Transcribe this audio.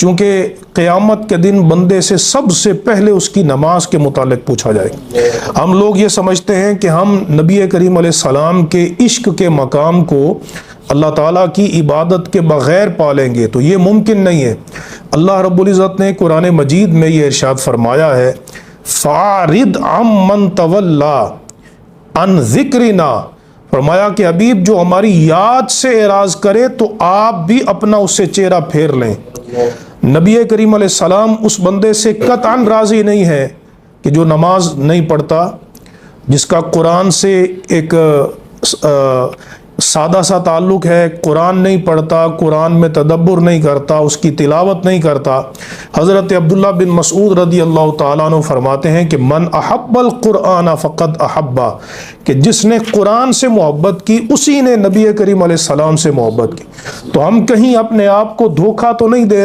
چونکہ قیامت کے دن بندے سے سب سے پہلے اس کی نماز کے متعلق پوچھا جائے گا۔ ہم لوگ یہ سمجھتے ہیں کہ ہم نبی کریم علیہ السلام کے عشق کے مقام کو اللہ تعالیٰ کی عبادت کے بغیر پالیں گے، تو یہ ممکن نہیں ہے۔ اللہ رب العزت نے قرآن مجید میں یہ ارشاد فرمایا ہے، فَأَعْرِضْ عَمَّنْ تَوَلَّىٰ عَنْ ذِكْرِنَا، فرمایا کہ حبیب جو ہماری یاد سے اعراض کرے تو آپ بھی اپنا اس سے چہرہ پھیر لیں۔ نبی کریم علیہ السلام اس بندے سے قطعاً راضی نہیں ہے کہ جو نماز نہیں پڑھتا، جس کا قرآن سے ایک سادہ سا تعلق ہے، قرآن نہیں پڑھتا، قرآن میں تدبر نہیں کرتا، اس کی تلاوت نہیں کرتا۔ حضرت عبداللہ بن مسعود رضی اللہ تعالیٰ عنہ فرماتے ہیں کہ من احب القرآن فقد احبا، کہ جس نے قرآن سے محبت کی اسی نے نبی کریم علیہ السلام سے محبت کی۔ تو ہم کہیں اپنے آپ کو دھوکہ تو نہیں دے رہے